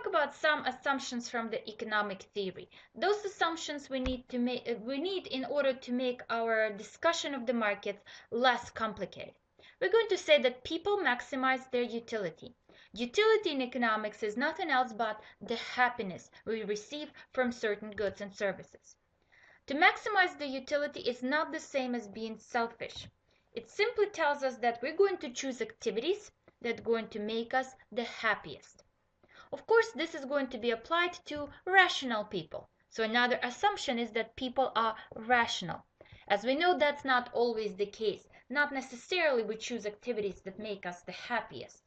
talk about some assumptions from the economic theory. Those assumptions we need in order to make our discussion of the markets less complicated. We're going to say that people maximize their utility. Utility in economics is nothing else but the happiness we receive from certain goods and services. To maximize the utility is not the same as being selfish. It simply tells us that we're going to choose activities that are going to make us the happiest. Of course, this is going to be applied to rational people. So another assumption is that people are rational. As we know, that's not always the case. Not necessarily we choose activities that make us the happiest.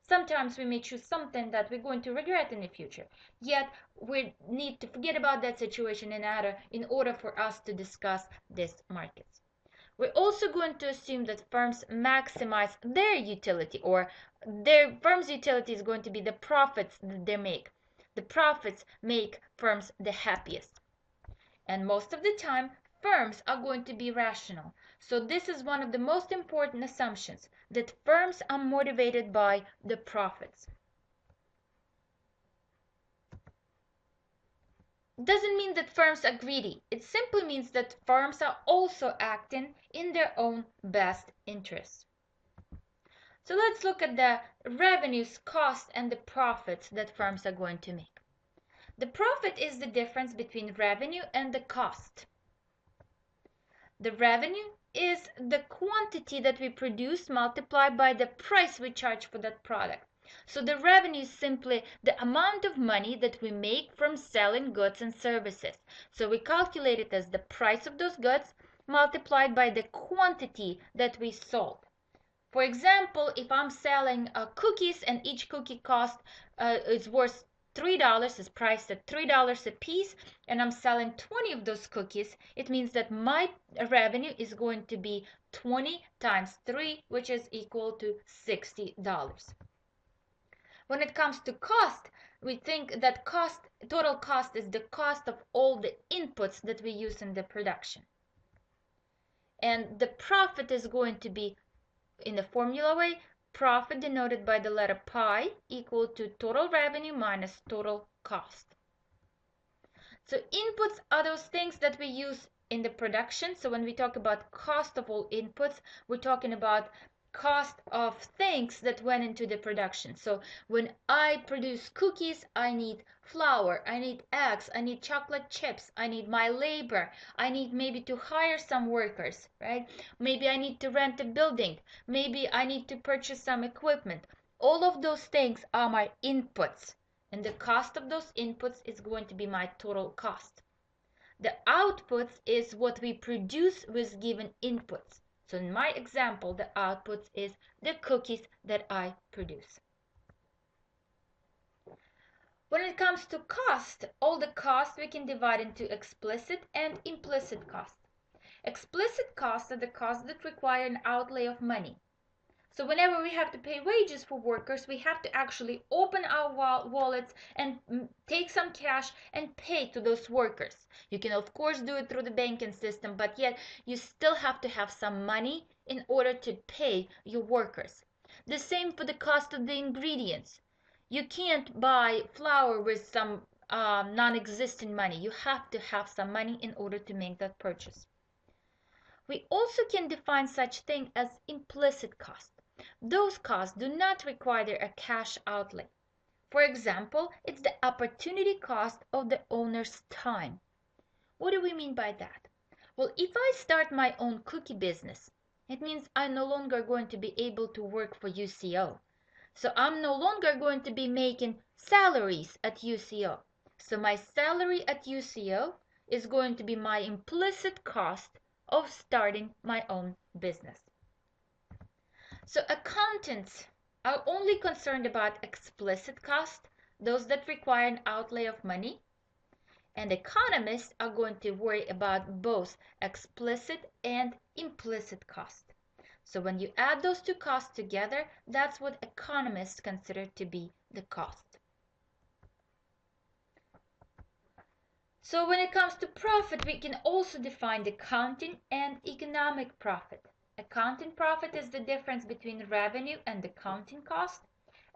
Sometimes we may choose something that we're going to regret in the future. Yet we need to forget about that situation in order for us to discuss these markets. We're also going to assume that firms maximize their utility, or their firm's utility is going to be the profits that they make. The profits make firms the happiest. And most of the time, firms are going to be rational. So this is one of the most important assumptions, that firms are motivated by the profits. Doesn't mean that firms are greedy. It simply means that firms are also acting in their own best interests. So let's look at the revenues, costs, and the profits that firms are going to make. The profit is the difference between revenue and the cost. The revenue is the quantity that we produce multiplied by the price we charge for that product. So the revenue is simply the amount of money that we make from selling goods and services. So we calculate it as the price of those goods multiplied by the quantity that we sold. For example, if I'm selling cookies and each cookie cost is worth $3, is priced at $3 a piece, and I'm selling 20 of those cookies, it means that my revenue is going to be 20 times 3, which is equal to $60. When it comes to cost, we think that total cost is the cost of all the inputs that we use in the production. And the profit is going to be, in the formula way, profit denoted by the letter pi equal to total revenue minus total cost. So inputs are those things that we use in the production. So when we talk about cost of all inputs, we're talking about cost of things that went into the production. So when I produce cookies, I need flour, I need eggs, I need chocolate chips, I need my labor, I need maybe to hire some workers, right? Maybe I need to rent a building, maybe I need to purchase some equipment. All of those things are my inputs, and the cost of those inputs is going to be my total cost. The outputs is what we produce with given inputs. So in my example, the outputs is the cookies that I produce. When it comes to cost, all the costs we can divide into explicit and implicit costs. Explicit costs are the costs that require an outlay of money. So whenever we have to pay wages for workers, we have to actually open our wallets and take some cash and pay to those workers. You can of course do it through the banking system, but yet you still have to have some money in order to pay your workers. The same for the cost of the ingredients. You can't buy flour with some non-existent money. You have to have some money in order to make that purchase. We also can define such thing as implicit cost. Those costs do not require a cash outlay. For example, it's the opportunity cost of the owner's time. What do we mean by that? Well, if I start my own cookie business, it means I'm no longer going to be able to work for UCO. So I'm no longer going to be making salaries at UCO. So my salary at UCO is going to be my implicit cost of starting my own business. So accountants are only concerned about explicit cost, those that require an outlay of money, and economists are going to worry about both explicit and implicit cost. So when you add those two costs together, that's what economists consider to be the cost. So when it comes to profit, we can also define the accounting and economic profit. Accounting profit is the difference between revenue and accounting cost.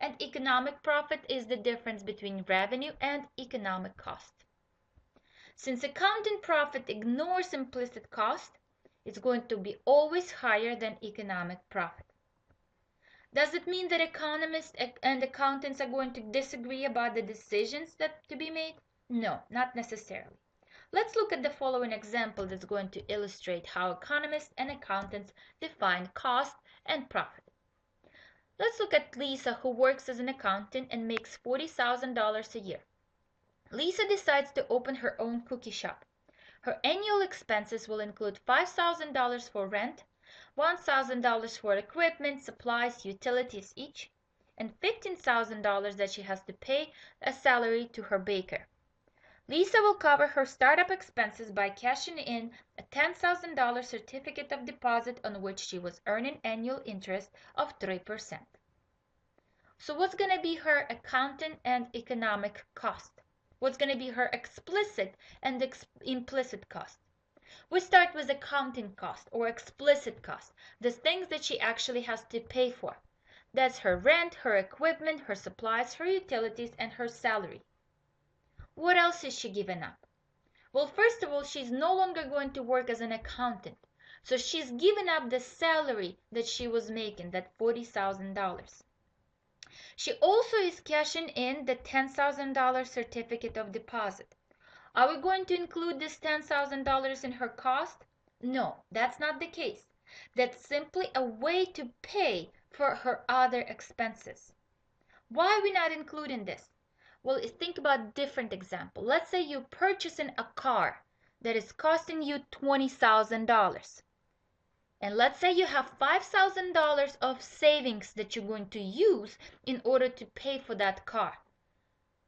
and economic profit is the difference between revenue and economic cost. Since accounting profit ignores implicit cost, it's going to be always higher than economic profit. Does it mean that economists and accountants are going to disagree about the decisions that to be made? No, not necessarily. Let's look at the following example that's going to illustrate how economists and accountants define cost and profit. Let's look at Lisa, who works as an accountant and makes $40,000 a year. Lisa decides to open her own cookie shop. Her annual expenses will include $5,000 for rent, $1,000 for equipment, supplies, utilities each, and $15,000 that she has to pay as salary to her baker. Lisa will cover her startup expenses by cashing in a $10,000 certificate of deposit on which she was earning annual interest of 3%. So what's going to be her accounting and economic cost? What's going to be her explicit and implicit cost? We start with accounting cost or explicit cost, the things that she actually has to pay for. That's her rent, her equipment, her supplies, her utilities, and her salary. What else is she giving up? Well, first of all, she's no longer going to work as an accountant. So she's given up the salary that she was making, that $40,000. She also is cashing in the $10,000 certificate of deposit. Are we going to include this $10,000 in her cost? No, that's not the case. That's simply a way to pay for her other expenses. Why are we not including this? Well, think about a different example. Let's say you're purchasing a car that is costing you $20,000. And let's say you have $5,000 of savings that you're going to use in order to pay for that car.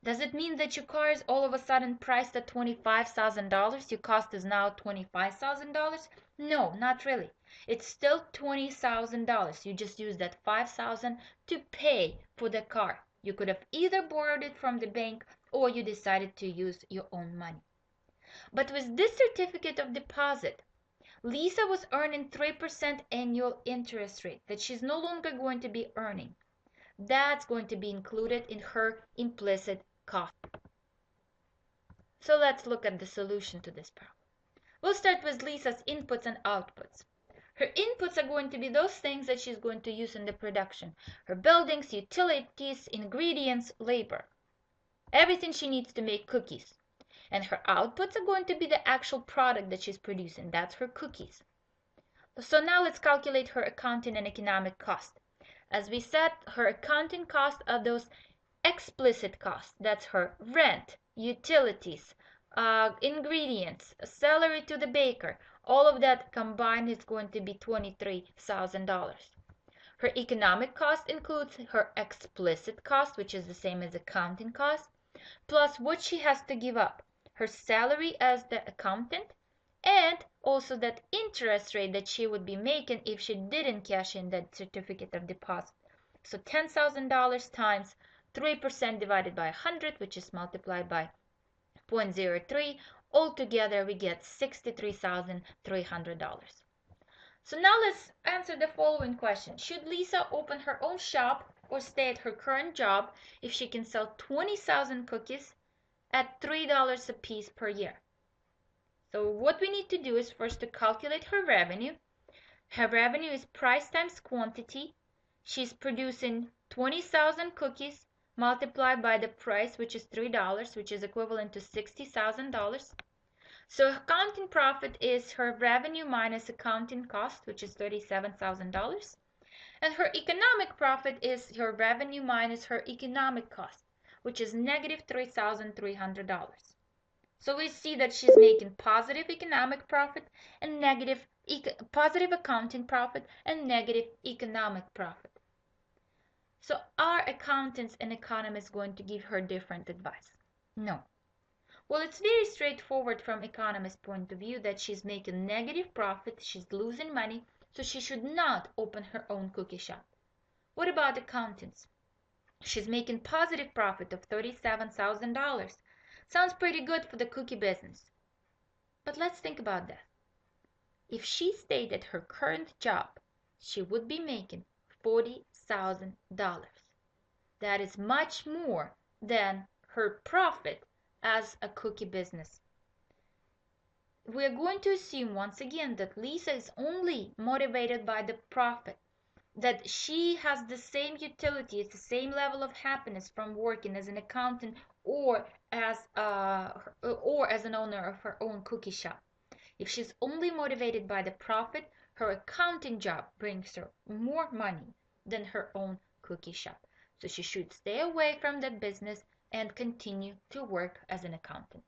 Does it mean that your car is all of a sudden priced at $25,000? Your cost is now $25,000? No, not really. It's still $20,000. You just use that $5,000 to pay for the car. You could have either borrowed it from the bank or you decided to use your own money. But with this certificate of deposit, Lisa was earning 3% annual interest rate that she's no longer going to be earning. That's going to be included in her implicit cost. So let's look at the solution to this problem. We'll start with Lisa's inputs and outputs. Her inputs are going to be those things that she's going to use in the production. Her buildings, utilities, ingredients, labor. Everything she needs to make cookies. And her outputs are going to be the actual product that she's producing. That's her cookies. So now let's calculate her accounting and economic cost. As we said, her accounting costs are those explicit costs. That's her rent, utilities, ingredients, salary to the baker. All of that combined is going to be $23,000. Her economic cost includes her explicit cost, which is the same as accounting cost, plus what she has to give up. Her salary as the accountant, and also that interest rate that she would be making if she didn't cash in that certificate of deposit. So $10,000 times 3% divided by 100, which is multiplied by 0.03. Altogether, we get $63,300. So now let's answer the following question. Should Lisa open her own shop or stay at her current job if she can sell 20,000 cookies at $3 a piece per year? So what we need to do is first to calculate her revenue. Her revenue is price times quantity. She's producing 20,000 cookies multiplied by the price, which is $3, which is equivalent to $60,000. So accounting profit is her revenue minus accounting cost, which is $37,000. And her economic profit is her revenue minus her economic cost, which is negative $3,300. So we see that she's making positive economic profit and positive accounting profit and negative economic profit. So are accountants and economists going to give her different advice? No. Well, it's very straightforward from economist's point of view that she's making negative profit, she's losing money, so she should not open her own cookie shop. What about accountants? She's making positive profit of $37,000. Sounds pretty good for the cookie business. But let's think about that. If she stayed at her current job, she would be making $40,000. that is much more than her profit as a cookie business. We are going to assume once again that Lisa is only motivated by the profit, that she has the same utility, the same level of happiness from working as an accountant or as an owner of her own cookie shop. If she's only motivated by the profit, her accounting job brings her more money than her own cookie shop. So she should stay away from that business and continue to work as an accountant.